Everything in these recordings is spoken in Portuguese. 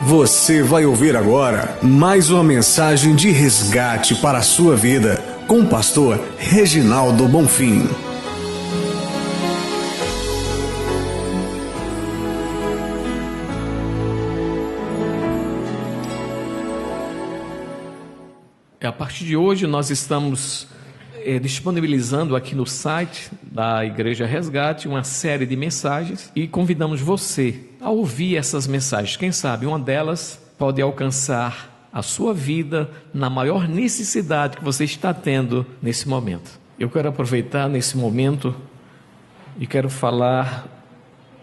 Você vai ouvir agora mais uma mensagem de resgate para a sua vida, com o pastor Reginaldo Bonfim. A partir de hoje nós estamos disponibilizando aqui no site da Igreja Resgate uma série de mensagens e convidamos você a ouvir essas mensagens. Quem sabe uma delas pode alcançar a sua vida na maior necessidade que você está tendo nesse momento. Eu quero aproveitar nesse momento e quero falar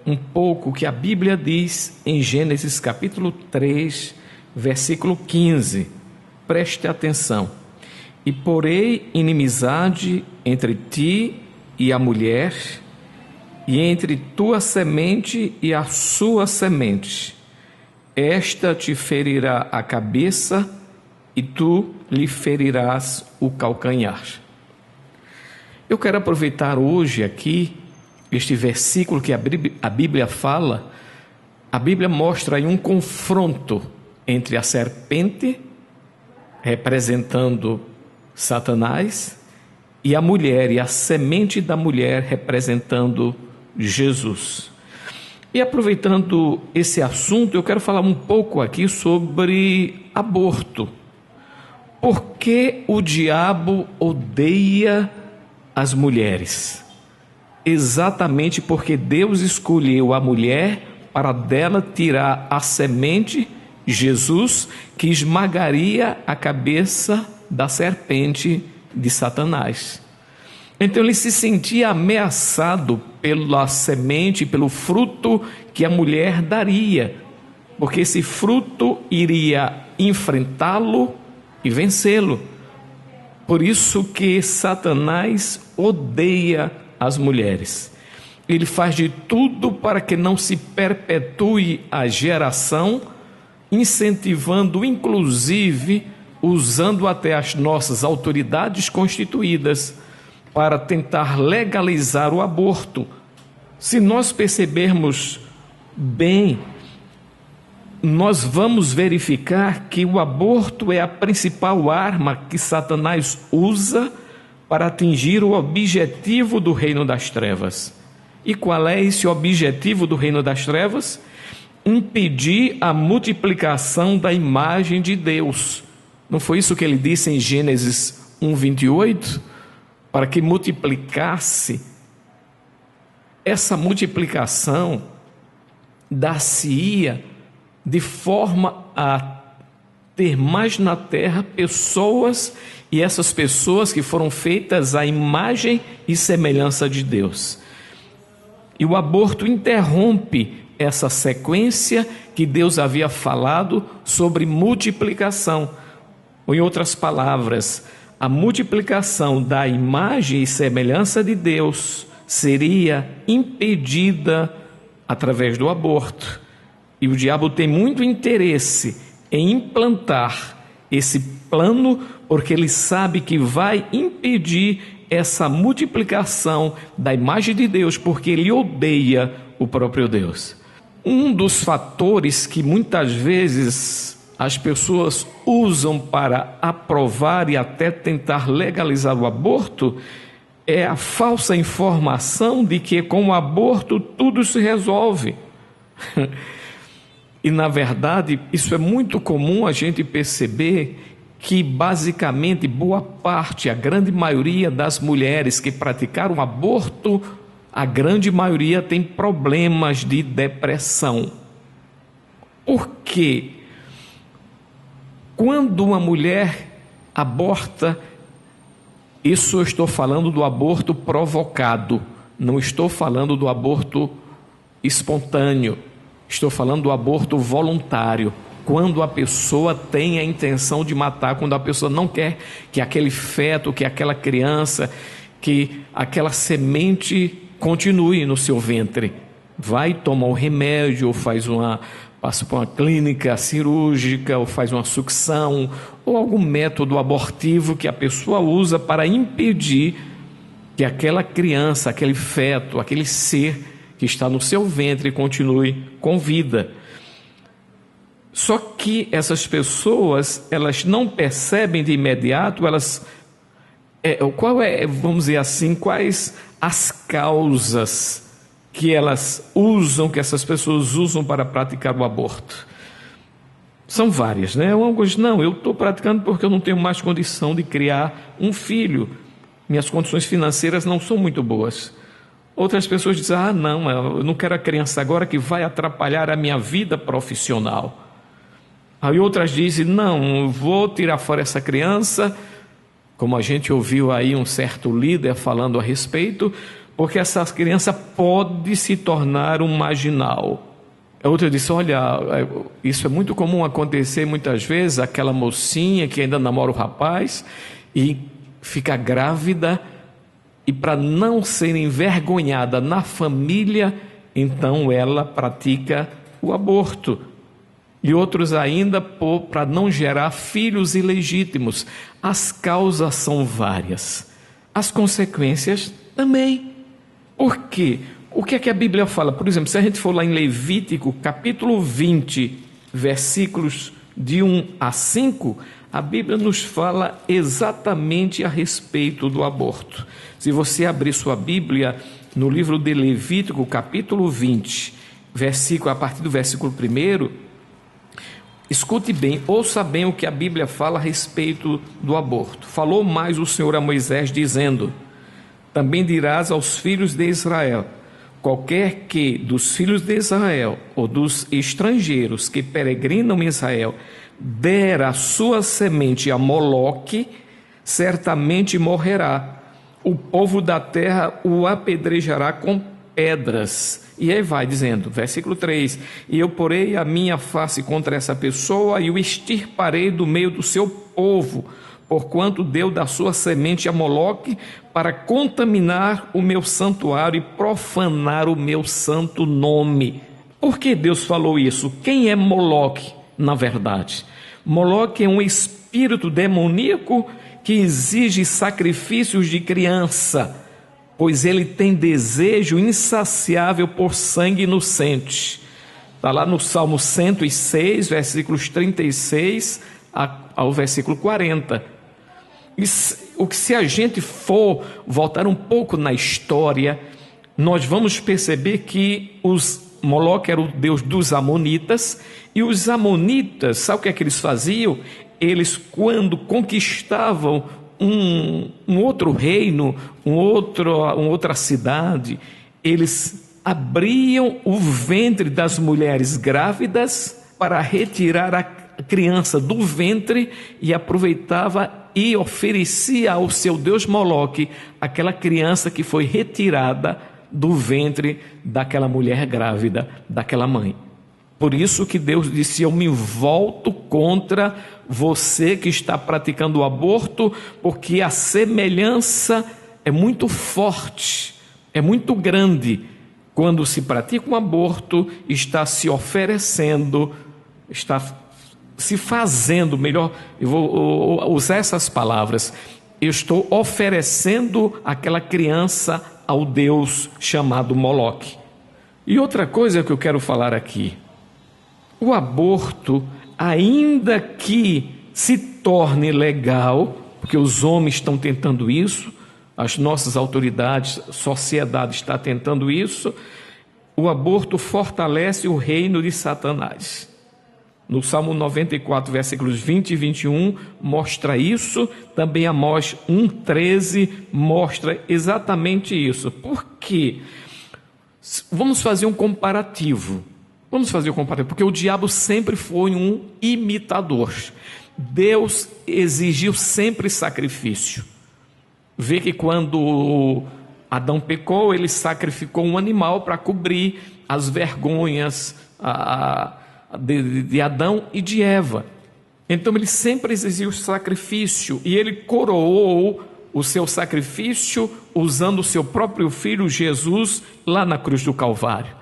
um pouco o que a Bíblia diz em Gênesis capítulo 3, versículo 15. Preste atenção. E porei inimizade entre ti e a mulher, e entre tua semente e a sua semente. Esta te ferirá a cabeça, e tu lhe ferirás o calcanhar. Eu quero aproveitar hoje aqui, este versículo que a Bíblia fala. A Bíblia mostra aí um confronto entre a serpente, representando Satanás, e a mulher, e a semente da mulher representando Jesus. E aproveitando esse assunto, eu quero falar um pouco aqui sobre aborto. Por que o diabo odeia as mulheres? Exatamente porque Deus escolheu a mulher para dela tirar a semente, Jesus, que esmagaria a cabeça da serpente de Satanás. Então ele se sentia ameaçado pela semente, pelo fruto que a mulher daria, porque esse fruto iria enfrentá-lo e vencê-lo. Por isso que Satanás odeia as mulheres. Ele faz de tudo para que não se perpetue a geração, incentivando inclusive, usando até as nossas autoridades constituídas para tentar legalizar o aborto. Se nós percebermos bem, nós vamos verificar que o aborto é a principal arma que Satanás usa para atingir o objetivo do reino das trevas. E qual é esse objetivo do reino das trevas? Impedir a multiplicação da imagem de Deus. Não foi isso que ele disse em Gênesis 1:28? Para que multiplicasse. Essa multiplicação dar-se-ia de forma a ter mais na terra pessoas, e essas pessoas que foram feitas à imagem e semelhança de Deus. E o aborto interrompe essa sequência que Deus havia falado sobre multiplicação. Ou, em outras palavras, a multiplicação da imagem e semelhança de Deus seria impedida através do aborto. E o diabo tem muito interesse em implantar esse plano, porque ele sabe que vai impedir essa multiplicação da imagem de Deus, porque ele odeia o próprio Deus. Um dos fatores que muitas vezes as pessoas usam para aprovar e até tentar legalizar o aborto é a falsa informação de que com o aborto tudo se resolve. E na verdade isso é muito comum a gente perceber que basicamente boa parte, a grande maioria das mulheres que praticaram aborto, a grande maioria tem problemas de depressão. Por quê? Quando uma mulher aborta, isso eu estou falando do aborto provocado, não estou falando do aborto espontâneo, estou falando do aborto voluntário, quando a pessoa tem a intenção de matar, quando a pessoa não quer que aquele feto, que aquela criança, que aquela semente continue no seu ventre, vai tomar um remédio, ou passa por uma clínica cirúrgica, ou faz uma sucção, ou algum método abortivo que a pessoa usa para impedir que aquela criança, aquele feto, aquele ser que está no seu ventre continue com vida. Só que essas pessoas, elas não percebem de imediato, vamos dizer assim, quais as causas que que essas pessoas usam para praticar o aborto. São várias, né? Alguns, não, eu estou praticando porque eu não tenho mais condição de criar um filho. Minhas condições financeiras não são muito boas. Outras pessoas dizem, não, eu não quero a criança agora que vai atrapalhar a minha vida profissional. Aí outras dizem, não, vou tirar fora essa criança, como a gente ouviu aí um certo líder falando a respeito, porque essa criança pode se tornar um marginal. A outra disse, olha, isso é muito comum acontecer muitas vezes, aquela mocinha que ainda namora o rapaz e fica grávida, e para não ser envergonhada na família, então ela pratica o aborto. E outros ainda para não gerar filhos ilegítimos. As causas são várias, as consequências também. Por quê? O que é que a Bíblia fala? Por exemplo, se a gente for lá em Levítico, capítulo 20, versículos de 1 a 5, a Bíblia nos fala exatamente a respeito do aborto. Se você abrir sua Bíblia no livro de Levítico, capítulo 20, a partir do versículo 1, escute bem, ouça bem o que a Bíblia fala a respeito do aborto. Falou mais o Senhor a Moisés, dizendo: também dirás aos filhos de Israel: qualquer que dos filhos de Israel ou dos estrangeiros que peregrinam em Israel der a sua semente a Moloque, certamente morrerá. O povo da terra o apedrejará com pedras. E aí vai dizendo, versículo 3: e eu porei a minha face contra essa pessoa e o extirparei do meio do seu povo, porquanto deu da sua semente a Moloque para contaminar o meu santuário e profanar o meu santo nome. Por que Deus falou isso? Quem é Moloque, na verdade? Moloque é um espírito demoníaco que exige sacrifícios de criança, pois ele tem desejo insaciável por sangue inocente. Está lá no Salmo 106, versículos 36 ao versículo 40. Se a gente for voltar um pouco na história, nós vamos perceber que Moloque era o deus dos amonitas, e os amonitas, sabe o que é que eles faziam? Eles, quando conquistavam um outro reino, outra cidade, eles abriam o ventre das mulheres grávidas para retirar a criança do ventre e aproveitava e oferecia ao seu deus Moloque aquela criança que foi retirada do ventre daquela mulher grávida, daquela mãe. Por isso que Deus disse: eu me volto contra você que está praticando o aborto, porque a semelhança é muito forte, é muito grande. Quando se pratica um aborto, está se oferecendo, está se fazendo, melhor, eu vou usar essas palavras, eu estou oferecendo aquela criança ao Deus chamado Moloque. E outra coisa que eu quero falar aqui: o aborto, ainda que se torne legal, porque os homens estão tentando isso, as nossas autoridades, a sociedade está tentando isso, o aborto fortalece o reino de Satanás. No Salmo 94, versículos 20 e 21, mostra isso. Também Amós 1,13 mostra exatamente isso. Por quê? Vamos fazer um comparativo. Porque o diabo sempre foi um imitador. Deus exigiu sempre sacrifício. Vê que quando Adão pecou, ele sacrificou um animal para cobrir as vergonhas de Adão e de Eva. Então ele sempre exigiu sacrifício, e ele coroou o seu sacrifício usando o seu próprio filho Jesus lá na cruz do Calvário.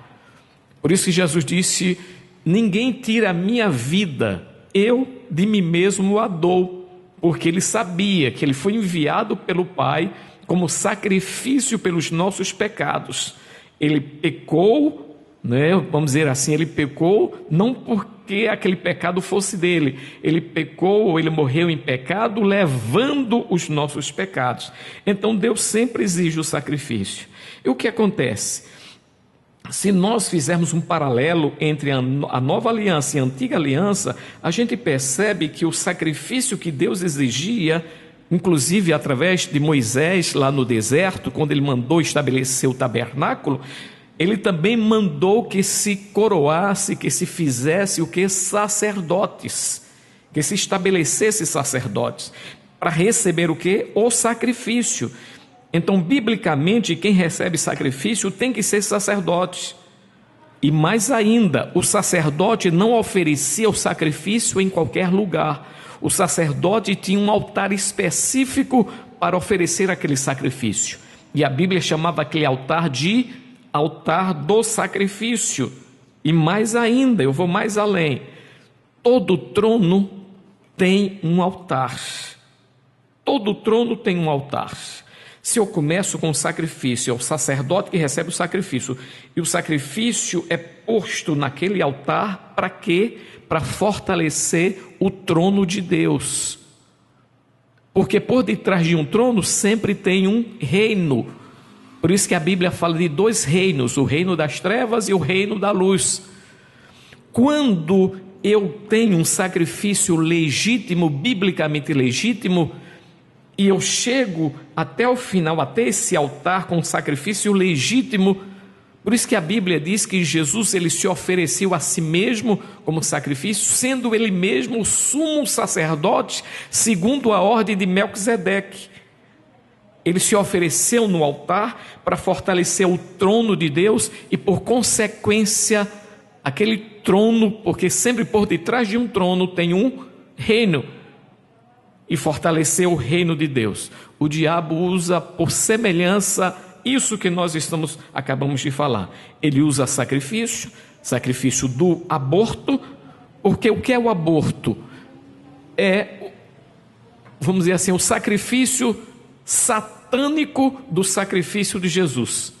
Por isso que Jesus disse: ninguém tira a minha vida, eu de mim mesmo a dou, porque ele sabia que ele foi enviado pelo Pai como sacrifício pelos nossos pecados. Ele pecou, vamos dizer assim, ele pecou não que aquele pecado fosse dele. Ele pecou, ele morreu em pecado, levando os nossos pecados. Então Deus sempre exige o sacrifício. E o que acontece? Se nós fizermos um paralelo entre a nova aliança e a antiga aliança, a gente percebe que o sacrifício que Deus exigia, inclusive através de Moisés lá no deserto, quando ele mandou estabelecer o tabernáculo, ele também mandou que se coroasse, que se fizesse o que? Sacerdotes, que se estabelecesse sacerdotes, para receber o que? O sacrifício. Então, biblicamente, quem recebe sacrifício tem que ser sacerdote. E mais ainda, o sacerdote não oferecia o sacrifício em qualquer lugar. O sacerdote tinha um altar específico para oferecer aquele sacrifício. E a Bíblia chamava aquele altar de altar do sacrifício. E mais ainda, eu vou mais além. Todo trono tem um altar. Todo trono tem um altar. Se eu começo com o sacrifício, é o sacerdote que recebe o sacrifício, e o sacrifício é posto naquele altar para quê? Para fortalecer o trono de Deus. Porque por detrás de um trono sempre tem um reino. Por isso que a Bíblia fala de dois reinos, o reino das trevas e o reino da luz. Quando eu tenho um sacrifício legítimo, biblicamente legítimo, e eu chego até o final, até esse altar com sacrifício legítimo, por isso que a Bíblia diz que Jesus ele se ofereceu a si mesmo como sacrifício, sendo ele mesmo o sumo sacerdote, segundo a ordem de Melquisedeque. Ele se ofereceu no altar para fortalecer o trono de Deus e, por consequência, aquele trono, porque sempre por detrás de um trono tem um reino, e fortalecer o reino de Deus. O diabo usa por semelhança isso que nós acabamos de falar. Ele usa sacrifício do aborto, porque o que é o aborto? É, vamos dizer assim, o sacrifício satânico do sacrifício de Jesus.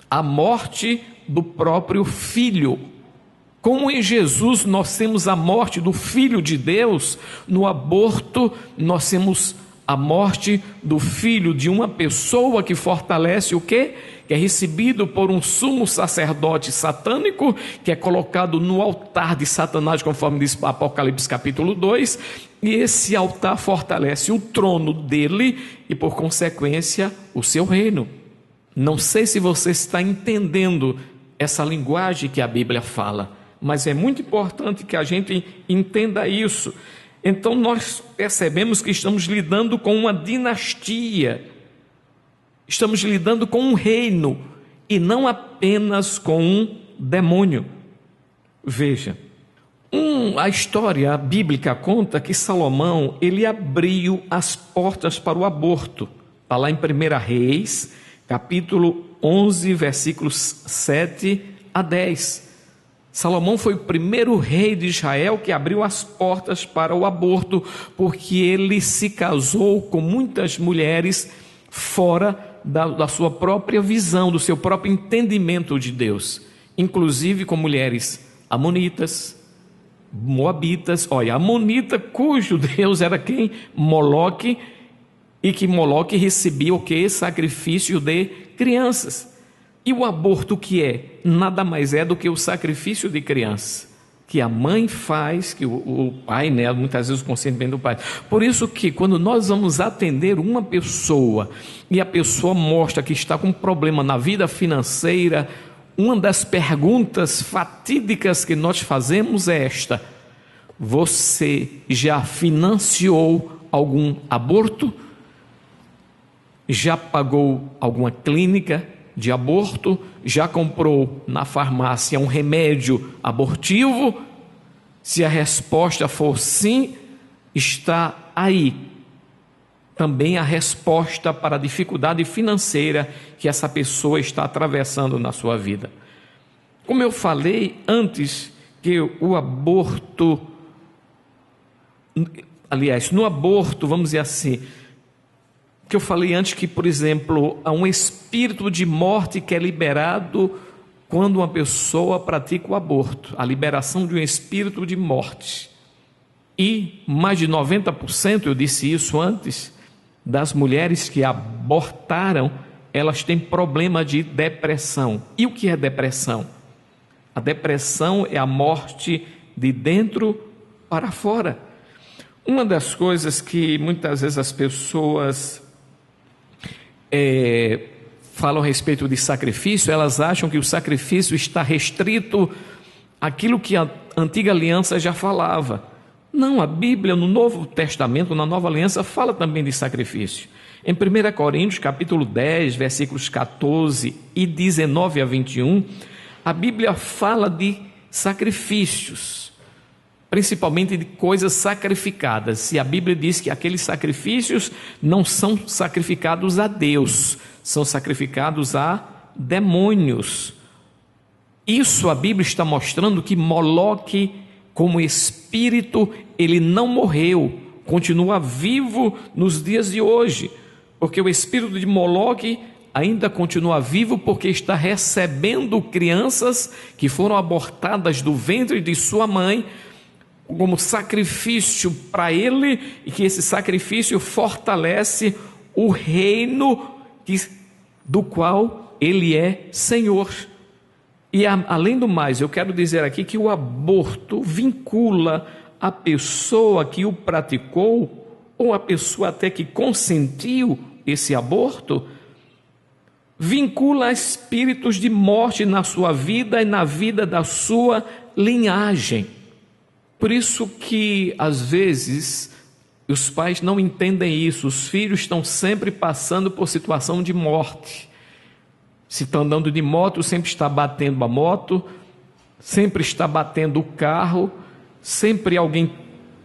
A morte do próprio Filho. Como em Jesus nós temos a morte do Filho de Deus, no aborto nós temos a morte do filho de uma pessoa que fortalece o quê? Que é recebido por um sumo sacerdote satânico, que é colocado no altar de Satanás, conforme diz Apocalipse capítulo 2, e esse altar fortalece o trono dele e, por consequência, o seu reino. Não sei se você está entendendo essa linguagem que a Bíblia fala, mas é muito importante que a gente entenda isso. Então nós percebemos que estamos lidando com uma dinastia, estamos lidando com um reino e não apenas com um demônio. Veja, a história bíblica conta que Salomão ele abriu as portas para o aborto. Está lá em 1 Reis, capítulo 11, versículos 7 a 10. Salomão foi o primeiro rei de Israel que abriu as portas para o aborto, porque ele se casou com muitas mulheres fora da sua própria visão, do seu próprio entendimento de Deus, inclusive com mulheres amonitas, moabitas. Olha, amonita cujo Deus era quem? Moloque, e que Moloque recebia o que? Sacrifício de crianças. E o aborto que é? Nada mais é do que o sacrifício de criança, que a mãe faz, que o pai, né, muitas vezes o consentimento do pai. Por isso que quando nós vamos atender uma pessoa, e a pessoa mostra que está com problema na vida financeira, uma das perguntas fatídicas que nós fazemos é esta: você já financiou algum aborto? Já pagou alguma clínica de aborto? Já comprou na farmácia um remédio abortivo? Se a resposta for sim, está aí também a resposta para a dificuldade financeira que essa pessoa está atravessando na sua vida. Como eu falei antes, que o aborto, aliás, no aborto, vamos dizer assim, que eu falei antes que, por exemplo, há um espírito de morte que é liberado quando uma pessoa pratica o aborto, a liberação de um espírito de morte. E mais de 90%, eu disse isso antes, das mulheres que abortaram, elas têm problema de depressão. E o que é depressão? A depressão é a morte de dentro para fora. Uma das coisas que muitas vezes as pessoas falam a respeito de sacrifício, elas acham que o sacrifício está restrito àquilo que a antiga aliança já falava. Não, a Bíblia no Novo Testamento, na Nova Aliança, fala também de sacrifício. Em 1 Coríntios, capítulo 10, versículos 14 e 19 a 21, a Bíblia fala de sacrifícios, principalmente de coisas sacrificadas. E a Bíblia diz que aqueles sacrifícios não são sacrificados a Deus, são sacrificados a demônios. Isso a Bíblia está mostrando que Moloque, como espírito, ele não morreu, continua vivo nos dias de hoje, porque o espírito de Moloque ainda continua vivo, porque está recebendo crianças que foram abortadas do ventre de sua mãe, como sacrifício para ele, e que esse sacrifício fortalece o reino do qual ele é Senhor. E além do mais, eu quero dizer aqui que o aborto vincula a pessoa que o praticou, ou a pessoa até que consentiu esse aborto, vincula espíritos de morte na sua vida e na vida da sua linhagem. Por isso que, às vezes, os pais não entendem isso, os filhos estão sempre passando por situação de morte. Se está andando de moto, sempre está batendo a moto, sempre está batendo o carro, sempre alguém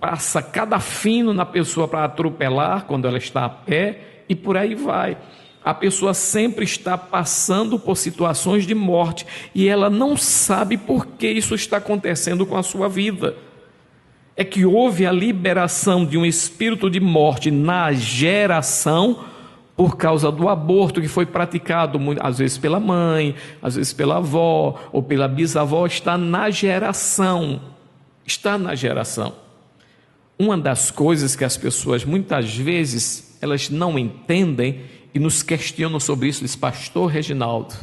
passa cada fino na pessoa para atropelar quando ela está a pé, e por aí vai. A pessoa sempre está passando por situações de morte, e ela não sabe por que isso está acontecendo com a sua vida. É que houve a liberação de um espírito de morte na geração, por causa do aborto que foi praticado, às vezes pela mãe, às vezes pela avó, ou pela bisavó, está na geração. Uma das coisas que as pessoas, muitas vezes, elas não entendem e nos questionam sobre isso, diz: pastor Reginaldo,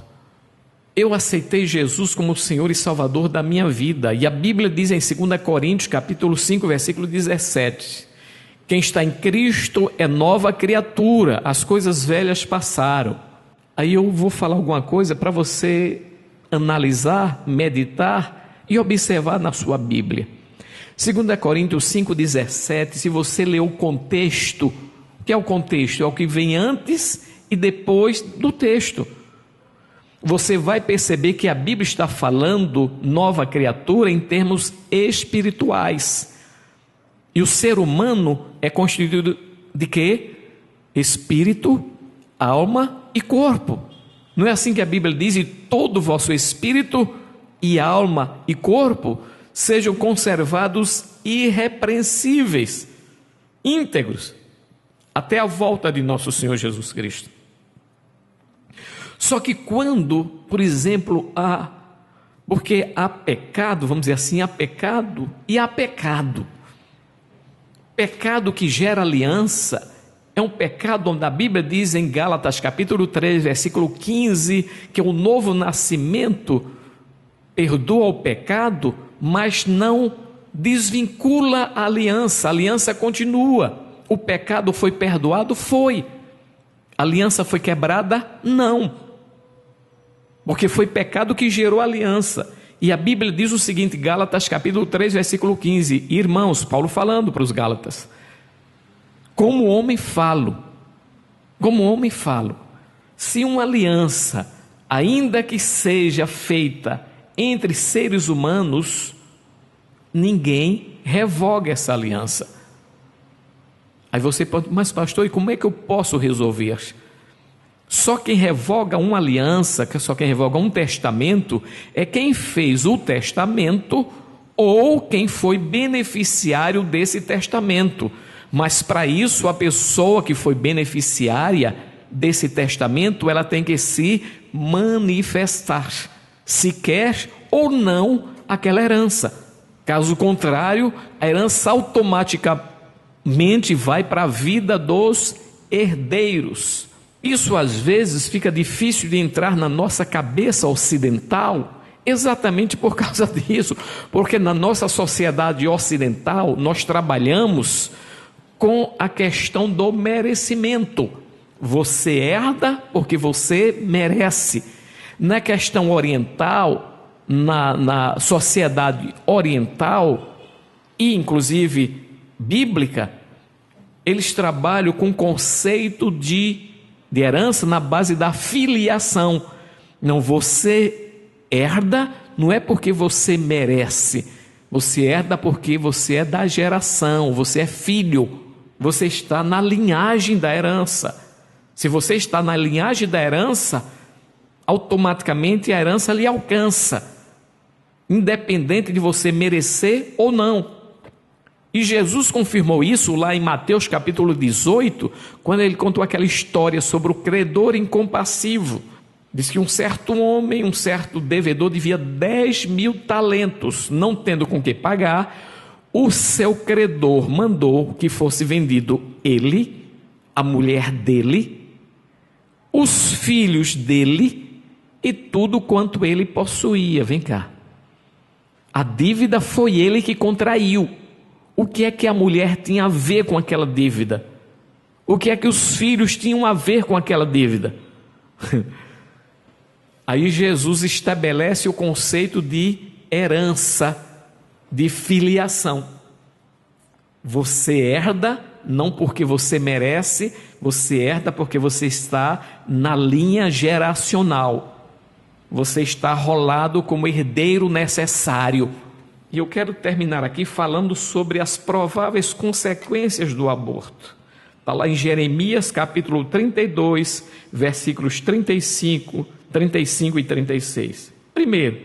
eu aceitei Jesus como o Senhor e Salvador da minha vida, e a Bíblia diz em 2 Coríntios, capítulo 5, versículo 17, quem está em Cristo é nova criatura, as coisas velhas passaram. Aí eu vou falar alguma coisa para você analisar, meditar e observar na sua Bíblia. 2 Coríntios 5,17, se você ler o contexto, o que é o contexto? É o que vem antes e depois do texto. Você vai perceber que a Bíblia está falando nova criatura em termos espirituais. E o ser humano é constituído de quê? Espírito, alma e corpo. Não é assim que a Bíblia diz? E todo o vosso espírito e alma e corpo sejam conservados irrepreensíveis, íntegros, até a volta de nosso Senhor Jesus Cristo. Só que quando, por exemplo, porque há pecado, vamos dizer assim, há pecado e há pecado. Pecado que gera aliança é um pecado onde a Bíblia diz em Gálatas capítulo 3, versículo 15, que o novo nascimento perdoa o pecado, mas não desvincula a aliança continua. O pecado foi perdoado? Foi. A aliança foi quebrada? Não. Porque foi pecado que gerou a aliança. E a Bíblia diz o seguinte, Gálatas capítulo 3, versículo 15, irmãos, Paulo falando para os Gálatas, como homem falo, se uma aliança, ainda que seja feita entre seres humanos, ninguém revoga essa aliança. Aí você pode, mas pastor, e como é que eu posso resolver? Só quem revoga uma aliança, só quem revoga um testamento, é quem fez o testamento ou quem foi beneficiário desse testamento. Mas para isso, a pessoa que foi beneficiária desse testamento, ela tem que se manifestar. se quer ou não aquela herança. Caso contrário, a herança automaticamente vai para a vida dos herdeiros. Isso às vezes fica difícil de entrar na nossa cabeça ocidental, exatamente por causa disso, porque na nossa sociedade ocidental nós trabalhamos com a questão do merecimento. Você herda porque você merece. Na questão oriental, na sociedade oriental e inclusive bíblica, eles trabalham com o conceito de herança na base da filiação. Não, você herda não é porque você merece, você herda porque você é da geração, você é filho, você está na linhagem da herança. Se você está na linhagem da herança, automaticamente a herança lhe alcança, independente de você merecer ou não. E Jesus confirmou isso lá em Mateus capítulo 18, quando ele contou aquela história sobre o credor incompassivo. Diz que um certo homem, um certo devedor devia 10.000 talentos, não tendo com que pagar, o seu credor mandou que fosse vendido ele, a mulher dele, os filhos dele e tudo quanto ele possuía. Vem cá. A dívida foi ele que contraiu. O que é que a mulher tinha a ver com aquela dívida? O que é que os filhos tinham a ver com aquela dívida? Aí Jesus estabelece o conceito de herança, de filiação. Você herda não porque você merece, você herda porque você está na linha geracional. Você está rolado como herdeiro necessário. E eu quero terminar aqui falando sobre as prováveis consequências do aborto. Está lá em Jeremias capítulo 32, versículos 35 e 36. Primeiro,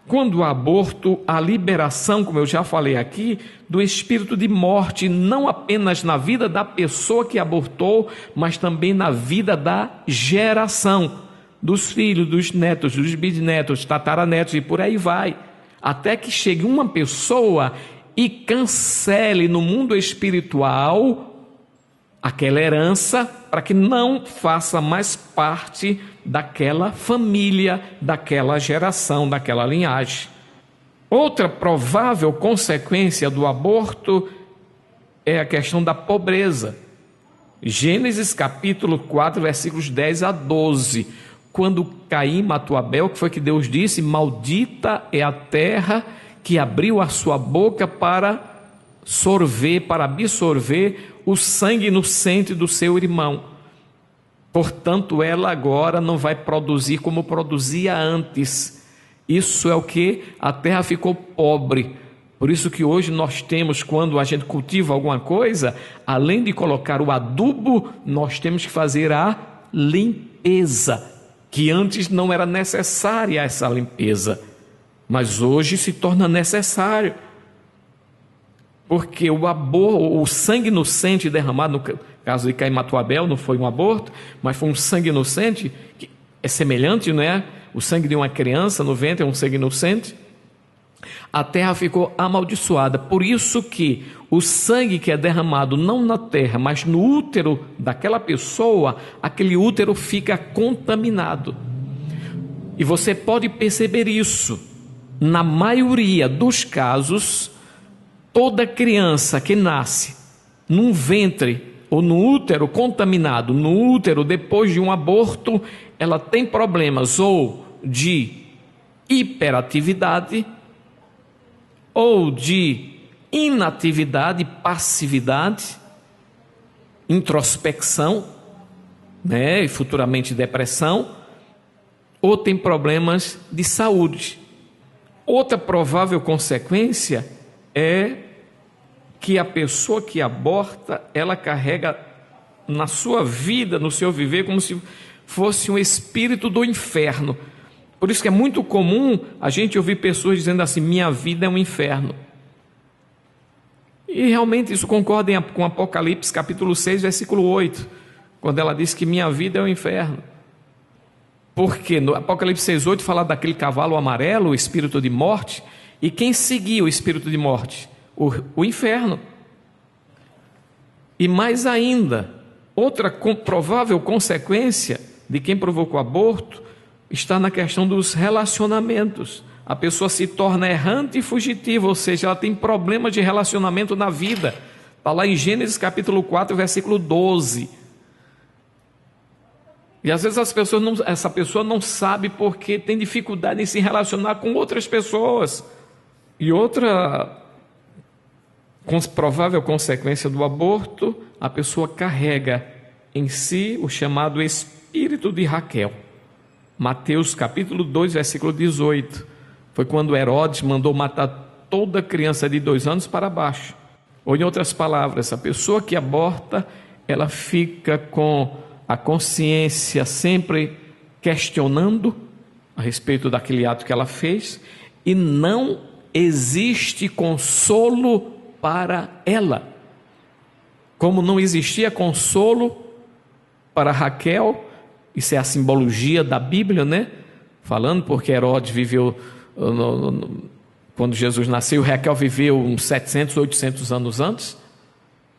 quando o aborto, a liberação, como eu já falei aqui, do espírito de morte, não apenas na vida da pessoa que abortou, mas também na vida da geração, dos filhos, dos netos, dos bisnetos, tataranetos e por aí vai, até que chegue uma pessoa e cancele no mundo espiritual aquela herança, para que não faça mais parte daquela família, daquela geração, daquela linhagem. Outra provável consequência do aborto é a questão da pobreza. Gênesis capítulo 4, versículos 10 a 12. Quando Caim matou Abel, que foi que Deus disse: maldita é a terra que abriu a sua boca para absorver o sangue inocente do seu irmão. Portanto, ela agora não vai produzir como produzia antes. Isso é o que? A terra ficou pobre. Por isso que hoje nós temos, quando a gente cultiva alguma coisa, além de colocar o adubo, nós temos que fazer a limpeza, que antes não era necessária essa limpeza, mas hoje se torna necessário. Porque o sangue inocente derramado, no caso de Caim matou Abel, não foi um aborto, mas foi um sangue inocente, que é semelhante, não é? O sangue de uma criança no ventre é um sangue inocente. A terra ficou amaldiçoada, por isso que o sangue que é derramado não na terra, mas no útero daquela pessoa, aquele útero fica contaminado. E você pode perceber isso, na maioria dos casos, toda criança que nasce num ventre ou no útero contaminado, no útero depois de um aborto, ela tem problemas ou de hiperatividade, ou de inatividade, passividade, introspecção, né, e futuramente depressão, ou tem problemas de saúde. Outra provável consequência é que a pessoa que aborta, ela carrega na sua vida, no seu viver, como se fosse um espírito do inferno. Por isso que é muito comum a gente ouvir pessoas dizendo assim: minha vida é um inferno. E realmente isso concorda com Apocalipse capítulo 6, versículo 8, quando ela diz que minha vida é um inferno. Porque no Apocalipse 6,8 fala daquele cavalo amarelo, o espírito de morte, e quem seguia o espírito de morte? O inferno. E mais ainda, outra provável consequência de quem provocou o aborto está na questão dos relacionamentos. A pessoa se torna errante e fugitiva, ou seja, ela tem problemas de relacionamento na vida. Está lá em Gênesis capítulo 4, versículo 12. E às vezes essa pessoa não sabe porque tem dificuldade em se relacionar com outras pessoas. E outra provável consequência do aborto, a pessoa carrega em si o chamado espírito de Raquel. Mateus capítulo 2, versículo 18. Foi quando Herodes mandou matar toda criança de 2 anos para baixo. Ou em outras palavras, a pessoa que aborta, ela fica com a consciência sempre questionando a respeito daquele ato que ela fez, e não existe consolo para ela. Como não existia consolo para Raquel, isso é a simbologia da Bíblia, né? Falando porque Herodes viveu, quando Jesus nasceu, Raquel viveu uns 700, 800 anos antes,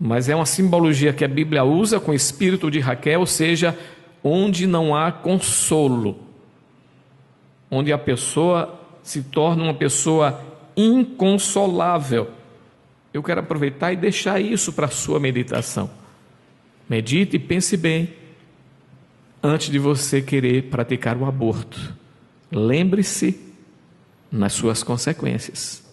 mas é uma simbologia que a Bíblia usa com o espírito de Raquel, ou seja, onde não há consolo, onde a pessoa se torna uma pessoa inconsolável. Eu quero aproveitar e deixar isso para a sua meditação. Medite e pense bem antes de você querer praticar o aborto. Lembre-se nas suas consequências.